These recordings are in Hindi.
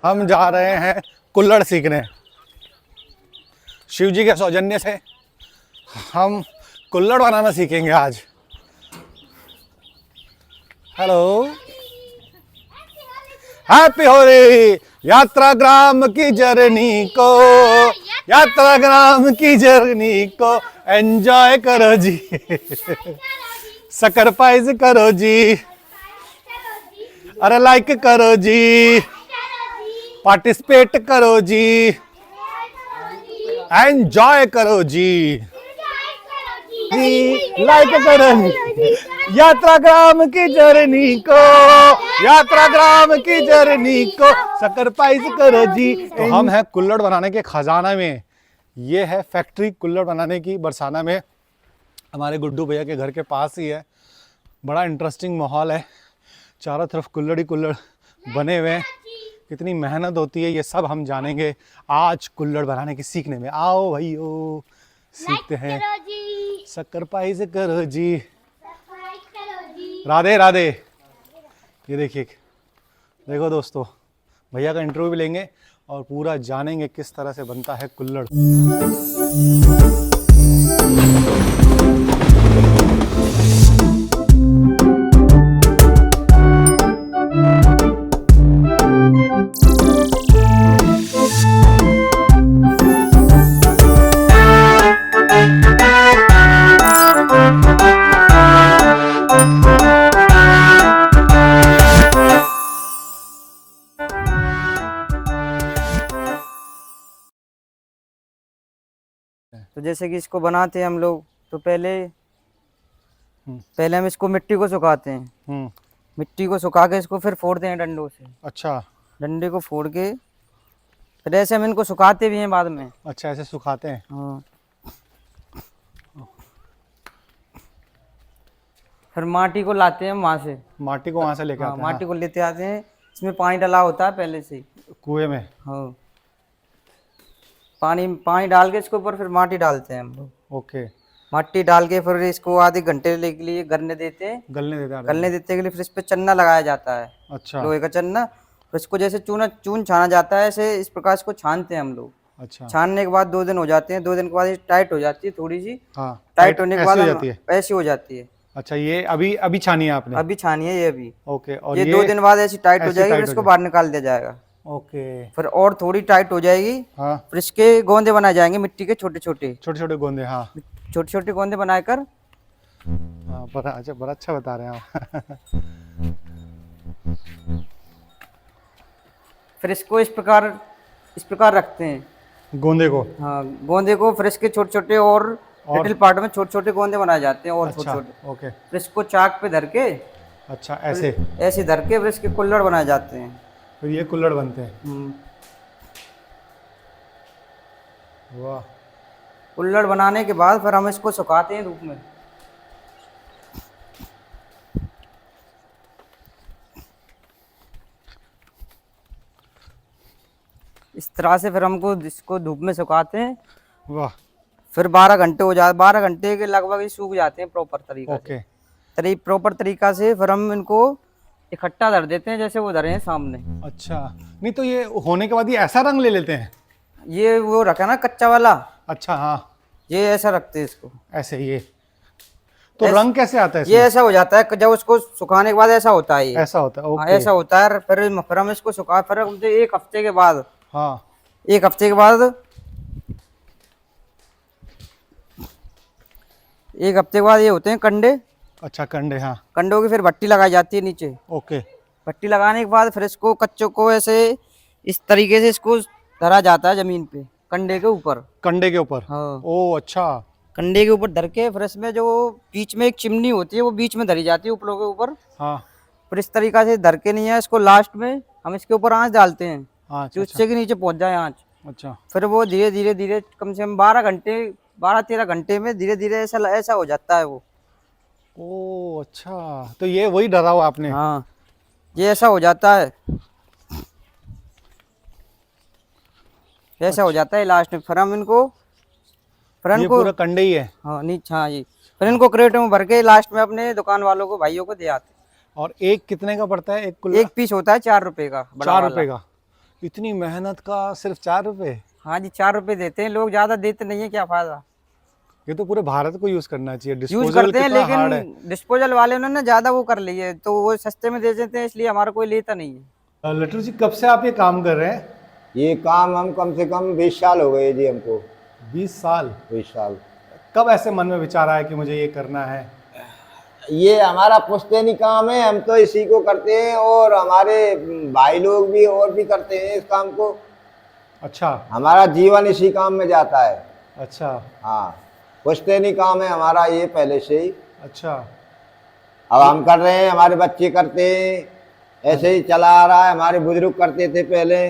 हम जा रहे हैं कुल्हड़ सीखने। शिव जी के सौजन्य से हम कुल्हड़ बनाना सीखेंगे आज। Hello, happy Holi. यात्रा ग्राम की जर्नी को, यात्रा ग्राम की जर्नी को एंजॉय करो जी। सैक्रिफाइस करो जी, अरे लाइक करो जी, पार्टिसिपेट करो जी, एंजॉय करो जी, लाइक करो जी। यात्रा ग्राम की जर्नी को, यात्रा ग्राम की जर्नी को सैक्रिफाइस करो जी। तो हम हैं कुल्हड़ बनाने के खजाना में। ये है फैक्ट्री कुल्हड़ बनाने की, बरसाना में। हमारे गुड्डू भैया के घर के पास ही है। बड़ा इंटरेस्टिंग माहौल है, चारों तरफ कुल्हड़ ही कुल्हड़ बने हुए हैं। कितनी मेहनत होती है ये सब हम जानेंगे आज कुल्हड़ बनाने की सीखने में। आओ भाइयों, सीखते हैं। सैक्रिफाइस करो जी, राधे राधे। ये देखिए, देखो दोस्तों, भैया का इंटरव्यू भी लेंगे और पूरा जानेंगे किस तरह से बनता है कुल्हड़। तो जैसे कि इसको बनाते हैं हम लोग, तो पहले हम इसको मिट्टी को सुखाते हैं। मिट्टी को सुखा के इसको फिर फोड़ते हैं डंडों से। अच्छा, डंडे को फोड़ के फिर ऐसे हम इनको सुखाते भी हैं बाद में। अच्छा, ऐसे सुखाते हैं। हाँ, फिर माटी को लाते हैं वहाँ से। माटी को वहां से लेके हाँ, आते हैं। माटी को लेते आते हैं। इसमें पानी डाला होता है पहले से ही कुएं में। हाँ, पानी डाल के इसके ऊपर फिर माटी डालते हैं हम लोग। ओके, माटी डाल के फिर इसको आधे घंटे के लिए गलने देते हैं। गलने देते के लिए फिर इस पे चन्ना लगाया जाता है। अच्छा, लोहे का चन्ना। फिर इसको जैसे चून छाना जाता है, ऐसे इस प्रकार इसको छानते हैं हम लोग। अच्छा, छानने के बाद 2 दिन हो जाते हैं। 2 दिन के बाद ये टाइट हो जाती है थोड़ी सी। हाँ, टाइट होने के बाद ऐसी हो जाती है। ऐसी हो जाती है। अच्छा, ये अभी छानी है आपने? अभी छानी है ये अभी। ओके, और ये 2 दिन बाद ऐसी टाइट हो ऐसी जाएगी, टाइट फिर हो इसको बाहर निकाल दिया जाएगा। ओके, फिर और थोड़ी टाइट हो जाएगी। हाँ, फिर इसके गोंदे बनाए जाएंगे मिट्टी के, छोटे छोटे गोंदे। हाँ, छोटे छोटे गोंदे बनाकर। हाँ, बड़ा अच्छा बता रहे हैं आप। फिर इसको इस प्रकार रखते हैं गोंदे को। हाँ, गोंदे को। फिर इसके छोटे छोटे और लिटिल पार्ट में छोटे छोटे गोंदे बनाए जाते हैं और छोटे अच्छा, छोटे। ओके, फिर इसको चाक पे धर के, अच्छा, ऐसे ऐसे धर के फिर इसके कुल्हड़ बनाए जाते हैं। फिर ये कुल्हड़ बनते हैं। वाह। कुल्हड़ बनाने के बाद फिर हम इसको सुखाते हैं धूप में। इस तरह से फिर हमको इसको धूप में सुखाते हैं। वाह। फिर 12 घंटे हो जाते, 12 घंटे के लगभग ही सूख जाते हैं प्रॉपर तरीका ओके, से। प्रॉपर तरीका से फिर हम इनको इकट्ठा धर देते हैं, जैसे वो धरे हैं सामने। अच्छा, नहीं तो ये होने के बाद ये ऐसा रंग ले लेते हैं? ये वो रखा ना कच्चा वाला। अच्छा, हाँ, ये ऐसा रखते हैं इसको, ऐसे। ये तो रंग कैसे आता है ये ऐसा हो जाता है जब उसको सुखाने के बाद ऐसा होता है। ये ऐसा होता है। हाँ, ओके, ऐसा होता है। फिर हम इसको सुखा, फिर 1 हफ्ते के बाद, हाँ, 1 हफ्ते के बाद, 1 हफ्ते के बाद ये होते हैं कंडे। अच्छा, कंडे। हाँ, कंडों की फिर भट्टी लगाई जाती है नीचे। ओके, भट्टी लगाने के बाद फिर इसको कच्चों को ऐसे इस तरीके से इसको धरा जाता है जमीन पे, कंडे के ऊपर। कंडे के ऊपर। हाँ, ओ, अच्छा, कंडे के ऊपर धर के फिर इसमें जो बीच में एक चिमनी होती है वो बीच में धरी जाती है उपलों के ऊपर। हाँ, फिर इस तरीका से धर के नहीं है इसको, लास्ट में हम इसके ऊपर आंच डालते हैं, हाँ, जो अच्छा, उससे के नीचे पहुंच जाए आंच। अच्छा, फिर वो धीरे धीरे धीरे कम से कम 12-13 घंटे में धीरे धीरे ऐसा हो जाता है वो। ओ, अच्छा, तो ये वही डरा हुआ आपने? हाँ, ये ऐसा हो जाता है, ऐसा हो जाता है लास्ट में। फिर हम इनको ये पूरा कंडे ही है? हाँ, नीचे। हाँ जी, फिर इनको क्रेट में भर के लास्ट में अपने दुकान वालों को, भाइयों को दे आते हैं। और एक कितने का पड़ता है एक कुल्हड़? एक पीस होता है 4 रुपए का, 4 रुपए का। इतनी मेहनत का सिर्फ 4 रुपए? हाँ जी, 4 रुपए देते हैं लोग, ज्यादा देते नहीं है, क्या फायदा। ये तो पूरे भारत को यूज करना चाहिए। यूज डिस्पोजेबल करते हैं कितना हार्ड है। लेकिन डिस्पोजल वाले उन्होंने ज्यादा वो कर ली है, तो वो सस्ते में दे देते हैं, इसलिए हमारा कोई लेता नहीं है। लट्टू जी, कब से आप ये काम कर रहे हैं? ये काम हम कम से कम 20 साल हो गए जी हमको। 20 साल? 20 साल। कब ऐसे मन में विचार आया कि मुझे ये करना है? ये हमारा पुश्तैनी काम है, हम तो इसी को करते हैं और हमारे भाई लोग भी और भी करते हैं इस काम को। अच्छा। हमारा जीवन इसी काम में जाता है। अच्छा। हाँ, पुश्तैनी काम है हमारा ये पहले से ही। अच्छा। अब हम कर रहे हैं, हमारे बच्चे करते हैं, ऐसे ही चला आ रहा है। हमारे बुजुर्ग करते थे पहले।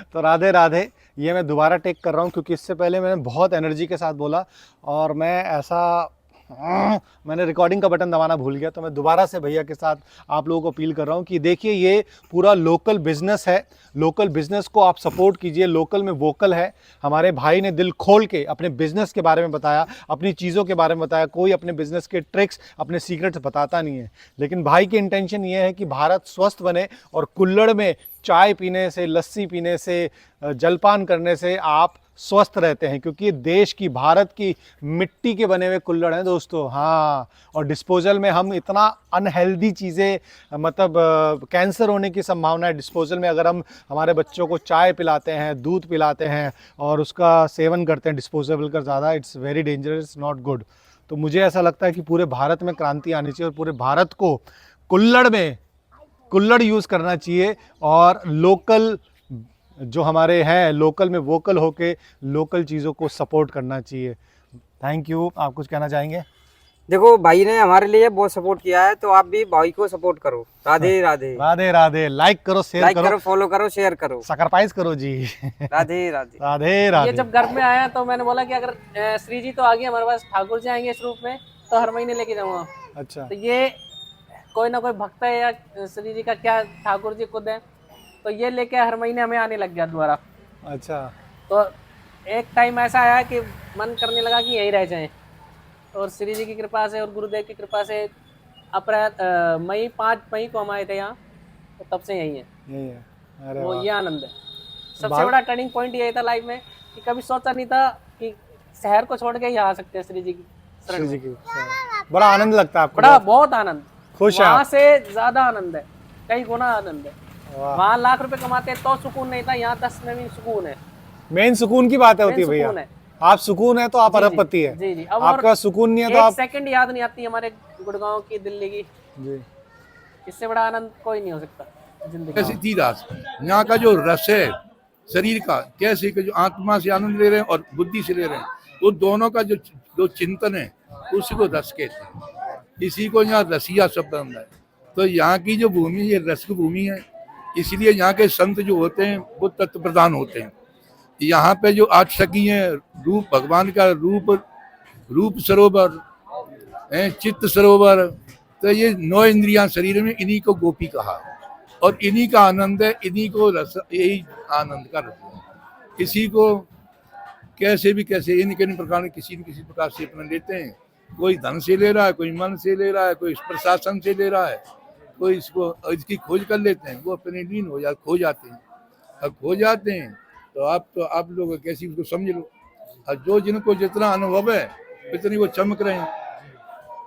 तो राधे राधे। ये मैं दोबारा टेक कर रहा हूँ क्योंकि इससे पहले मैंने बहुत एनर्जी के साथ बोला और मैं ऐसा मैंने रिकॉर्डिंग का बटन दबाना भूल गया। तो मैं दोबारा से भैया के साथ आप लोगों को अपील कर रहा हूँ कि देखिए, ये पूरा लोकल बिजनेस है। लोकल बिजनेस को आप सपोर्ट कीजिए। लोकल में वोकल है। हमारे भाई ने दिल खोल के अपने बिजनेस के बारे में बताया, अपनी चीज़ों के बारे में बताया। कोई अपने बिजनेस के ट्रिक्स, अपने सीक्रेट्स बताता नहीं है, लेकिन भाई की इंटेंशन ये है कि भारत स्वस्थ बने और कुल्हड़ में चाय पीने से, लस्सी पीने से, जलपान करने से आप स्वस्थ रहते हैं, क्योंकि ये देश की, भारत की मिट्टी के बने हुए कुल्हड़ हैं दोस्तों। हाँ, और डिस्पोजल में हम इतना अनहेल्दी चीज़ें, मतलब कैंसर होने की संभावना है डिस्पोजल में। अगर हम हमारे बच्चों को चाय पिलाते हैं, दूध पिलाते हैं और उसका सेवन करते हैं डिस्पोजेबल का ज़्यादा, it's very dangerous, not good. तो मुझे ऐसा लगता है कि पूरे भारत में क्रांति आनी चाहिए और पूरे भारत को कुल्हड़ यूज़ करना चाहिए और लोकल जो हमारे हैं, लोकल में वोकल होके लोकल चीज़ों को सपोर्ट करना चाहिए। Thank you. आप कुछ कहना चाहेंगे? देखो, भाई ने हमारे लिए बहुत सपोर्ट किया है, तो आप भी भाई को सपोर्ट करो। राधे राधे। राधे राधे। लाइक करो, शेयर करो, फॉलो करो, शेयर करो, सब्सक्राइब करो जी। राधे राधे। राधे राधे। ये जब घर में आया तो मैंने बोला कि अगर श्री जी तो आ गए हमारे पास, ठाकुर जी आएंगे इस रूप में, तो हर महीने लेके जाऊंगा। अच्छा। तो ये कोई ना कोई भक्त है या श्री जी का क्या ठाकुर जी खुद है, तो ये लेके हर महीने हमें आने लग गया दोबारा। अच्छा। तो एक टाइम ऐसा आया कि मन करने लगा कि यहीं रह जाएं, और श्री जी की कृपा से और गुरुदेव की कृपा से अप्रैल मई 5 मई को हम आए थे यहाँ, तो तब से यही है। यही है। अरे वो वाह। ये आनंद है। सबसे बड़ा टर्निंग पॉइंट यही था लाइफ में कि कभी सोचा नहीं था कि शहर को छोड़ के यहाँ आ सकते हैं श्री जी की शरण श्री जी में। की बड़ा आनंद लगता है आपको? बड़ा, बहुत आनंद। खुश है वहाँ आप? से ज्यादा आनंद है, कई गुना आनंद है। वाह। वहाँ लाख रुपए कमाते तो सुकून नहीं था, यहाँ 10 में भी सुकून है। मेन सुकून की बात होती है मेन भैया। सुकून है। आप सुकून है तो आप जी, जी, अरबपति है। जी जी। अब आपका सुकून नहीं है तो एक आप सेकंड याद नहीं आती हमारे गुड़गांव की, दिल्ली की। जी। इससे बड़ा आनंद कोई नहीं हो सकता जिंदगी कैसे में। थी रास यहाँ का जो रस है शरीर का, कैसे कि जो आत्मा से आनंद ले रहे हैं और बुद्धि से ले रहे हैं, वो दोनों का जो चिंतन है उसी को रस कहते हैं। इसी को यहाँ रसिया शब्द है। तो यहाँ की जो भूमि ये रस की भूमि है, इसलिए यहाँ के संत जो होते हैं वो तत्व प्रधान होते हैं। यहाँ पे जो 8 सखी हैं, रूप भगवान का रूप सरोवर है, चित्त सरोवर, तो ये 9 इंद्रियां शरीर में, इन्हीं को गोपी कहा और इन्हीं का आनंद है, इन्हीं को रस, यही आनंद का रस है। इसी को कैसे भी कैसे इन प्रकार किसी न किसी प्रकार से अपना लेते हैं। कोई धन से ले रहा है, कोई मन से ले रहा है, कोई प्रशासन से ले रहा है, कोई इसकी खोज कर लेते हैं, वो अपने लीन खो जाते हैं। अब खो जाते हैं तो आप लोग कैसी उसको समझ लो। और जो जिनको जितना अनुभव है इतनी वो चमक रहे हैं,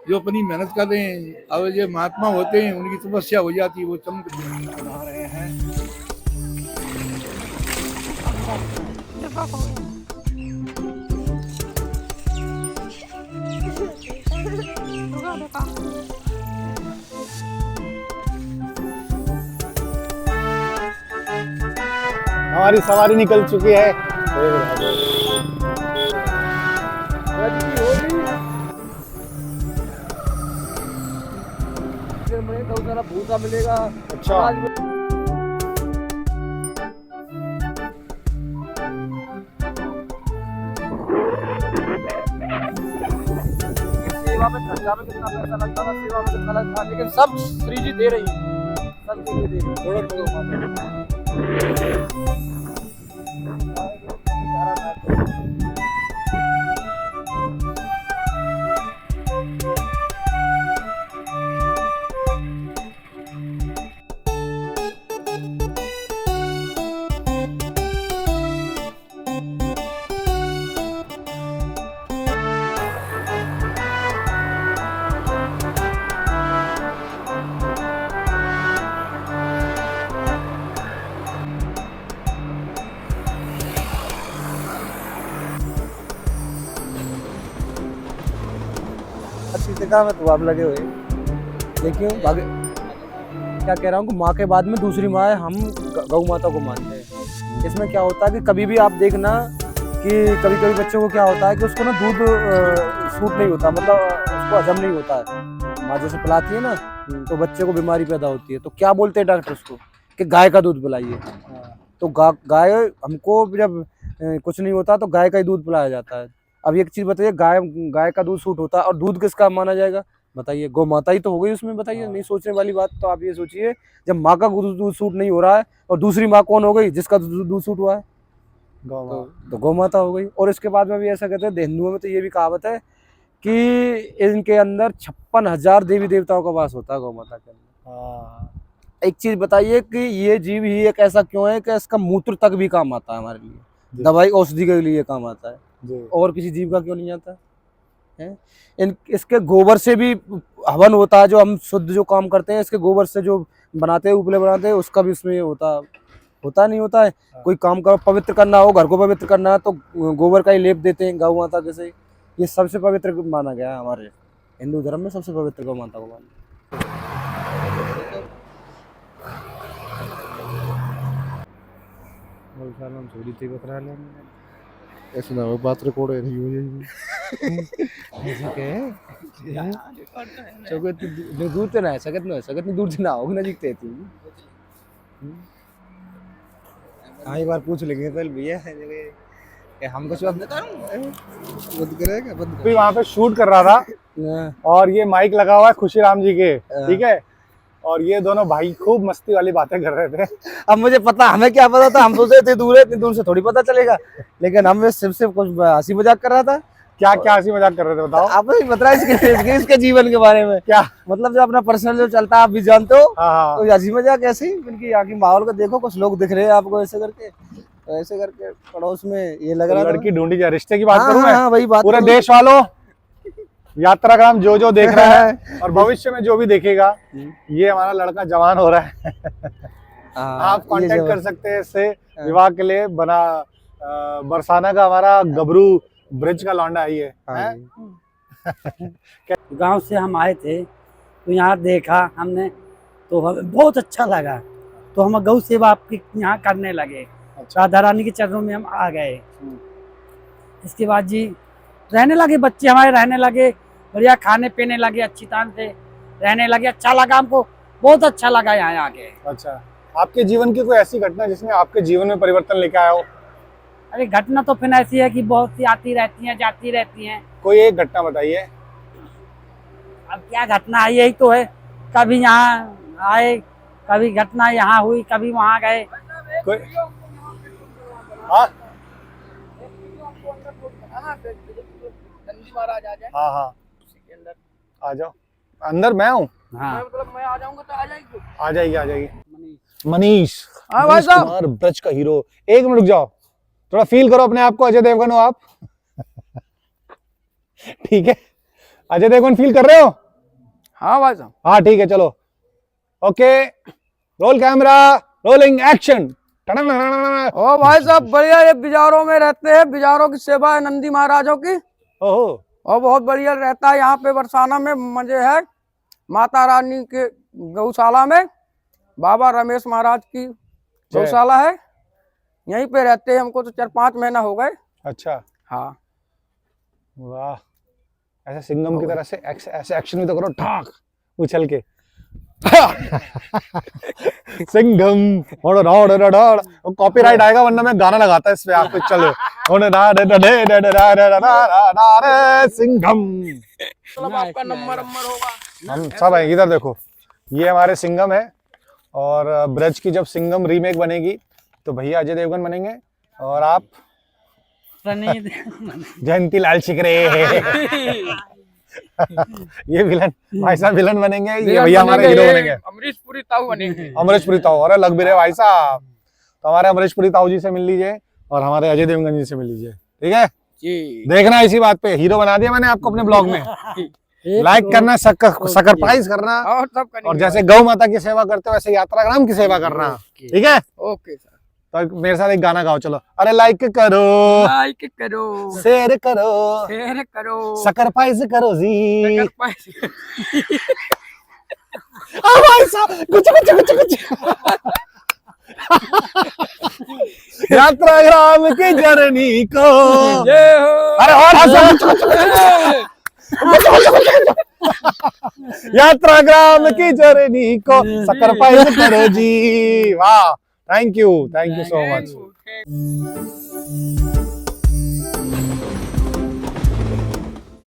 जो अपनी मेहनत कर रहे हैं। अब जो महात्मा होते हैं उनकी तपस्या हो जाती है, वो चमक रहे हैं। हमारी सवारी निकल चुकी है। भूसा मिलेगा। अच्छा। सेवा में खर्चा में कितना पैसा लगता था, सेवा में कितना लगता था, लेकिन सब श्री जी दे रही है, सब के लिए दे रही है। काम है तो आप लगे हुए, लेकिन क्या कह रहा हूँ कि माँ के बाद में दूसरी माँ है, हम गौ माता को मानते हैं। इसमें क्या होता है कि कभी भी आप देखना कि कभी कभी बच्चों को क्या होता है कि उसको ना दूध सूट नहीं होता, मतलब उसको हजम नहीं होता है। माँ जैसे पिलाती है ना तो बच्चे को बीमारी पैदा होती है, तो क्या बोलते हैं डॉक्टर उसको कि गाय का दूध पिलाइए। तो गाय हमको जब कुछ नहीं होता तो गाय का ही दूध पिलाया जाता है। अब एक चीज बताइए, गाय का दूध सूट होता है और दूध किसका माना जाएगा बताइए? गौ माता ही तो हो गई उसमें, बताइए। नहीं सोचने वाली बात। तो आप ये सोचिए, जब माँ का दूध सूट नहीं हो रहा है और दूसरी माँ कौन हो गई जिसका दूध सूट हुआ है? तो गौ माता हो गई। और इसके बाद में भी ऐसा कहते हैं, हिंदुओं में तो ये भी कहावत है कि इनके अंदर 56,000 देवी देवताओं का वास होता है गौ माता के अंदर। एक चीज बताइए कि ये जीव ही एक ऐसा क्यों है कि इसका मूत्र तक भी काम आता है हमारे लिए, दवाई औषधि के लिए काम आता है, और किसी जीव का क्यों नहीं आता है? इसके गोबर से भी हवन होता है, जो हम शुद्ध जो काम करते हैं इसके गोबर से जो बनाते हैं, उपले बनाते हैं, उसका भी इसमें होता नहीं होता है। कोई काम का पवित्र करना हो, घर को पवित्र करना है तो गोबर का ही लेप देते हैं गौ माता के से। ये सबसे पवित्र माना गया है हमारे हिंदू धर्म में, सबसे पवित्र गौ माता को माना। ऐसे ना बात रिकॉर्ड नहीं हुई दूर से ना है, सकत नहीं दूर से ना होगी ना दिखते थी। हाँ एक बार पूछ लेंगे पहले भैया हम कुछ बंद करेगा कोई वहाँ पे शूट कर रहा था और ये माइक लगा हुआ है खुशी राम जी के, ठीक है, और ये दोनों भाई खूब मस्ती वाली बातें कर रहे थे। अब मुझे पता, हमें क्या पता था, हम सोचे इतनी दूर है, इतनी दूर से थोड़ी पता चलेगा, लेकिन हम सिर्फ कुछ हंसी मजाक कर रहा था। क्या हंसी मजाक कर रहे थे बताओ? आप नहीं बता इसके जीवन के बारे में, क्या मतलब जो अपना पर्सनल जो चलता है आप भी जानते हो। तो हंसी मजाक ऐसे ही, उनकी यहाँ की माहौल को देखो, कुछ लोग दिख रहे हैं आपको ऐसे करके पड़ोस में ये लग रहा है लड़की ढूंढी जाए, रिश्ते की बात करूं मैं? वही बात। पूरे देश वालों, यात्राग्राम जो देख रहा है और भविष्य में जो भी देखेगा, ये हमारा लड़का जवान हो रहा है। आप कांटेक्ट कर सकते हैं इससे विवाह के लिए। बरसाना का हमारा गबरू ब्रिज का लौंडा ही है। गांव से हम आए थे तो यहाँ देखा हमने तो हमें बहुत अच्छा लगा, तो हम गौ सेवा आपकी यहाँ करने लगे। राधा रानी के चरणों में हम आ गए। इसके बाद जी रहने लगे, बच्चे हमारे रहने लगे, बढ़िया खाने पीने लगे, अच्छी तरह से रहने लगे। अच्छा लगा हमको, बहुत अच्छा लगा यहाँ आके। अच्छा, आपके जीवन की कोई ऐसी घटना जिसने आपके जीवन में परिवर्तन लेके आया हो? अरे घटना तो फिर ऐसी है कि बहुत सी आती रहती हैं जाती रहती हैं। कोई एक घटना बताइए। अब क्या घटना है, यही तो है, कभी यहाँ आए, कभी घटना यहाँ हुई, कभी वहाँ गए। कोई हाँ हाँ आ जाओ अंदर, मैं हूँ। हाँ मतलब मैं आ जाऊंगा तो आ जाएगी। आ जाएगी। मनीष भाई साहब, ब्रज का हीरो। एक मिनट रुक जाओ, थोड़ा फील करो अपने आप को अजय देवगन हो आप। ठीक है, अजय देवगन फील कर रहे हो? हाँ भाई साहब। हाँ ठीक है, चलो okay, roll camera, rolling action. ओ भाई साहब बढ़िया, ये बिजारों में रहते हैं, बिजारों की सेवा है नंदी महाराजों की। ओहो, और बहुत बढ़िया रहता है यहाँ पे बरसाना में, मजे है। माता रानी के गौशाला में बाबा रमेश महाराज की गौशाला है, यहीं पे रहते हैं। हमको तो 4-5 महीना हो गए। अच्छा, हाँ वाह, ऐसे सिंघम की तरह से ऐसे एक्शन भी तो करो, ठाक उछल के। सिंघम कॉपीराइट आएगा, वरना मैं गाना लगाता इस पे, आप चलो। सिंघम, आपका नंबर होगा। हम सब आएंगे। इधर देखो, ये हमारे सिंघम है, और ब्रज की जब सिंघम रीमेक बनेगी तो भैया अजय देवगन बनेंगे और आप जयंती लाल शिकरे। ये विलन, भाई साहब विलन बनेंगे, ये भैया हमारे हीरो बनेंगे। अमरीश पुरी ताऊ बनेंगे। अमरीश पुरी ताऊ, अरे लग भी रहे भाई साहब। तो हमारे अमरीश पुरी ताऊ जी से मिल लीजिए और हमारे अजय देवगन जी से मिल लीजिए, ठीक है जी। देखना इसी बात पे, हीरो बना दिया मैंने आपको अपने ब्लॉग में। लाइक करना, सब्सक्राइब करना, और जैसे गौ माता की सेवा करते हो वैसे यात्राग्राम की सेवा करना, ठीक है? Okay sir. तो मेरे साथ एक गाना गाओ चलो। अरे लाइक करो, लाइक करो, शेयर करो, शेयर करो, शक्कर पाइस करो जी। शक्कर पाइस। भाई साहब कुछ कुछ कुछ कुछ यात्रा ग्राम की जर्नी को। जय हो। अरे और हंसो। यात्रा ग्राम की जर्नी को सैक्रिफाइस करो जी। वाह, थैंक यू सो मच।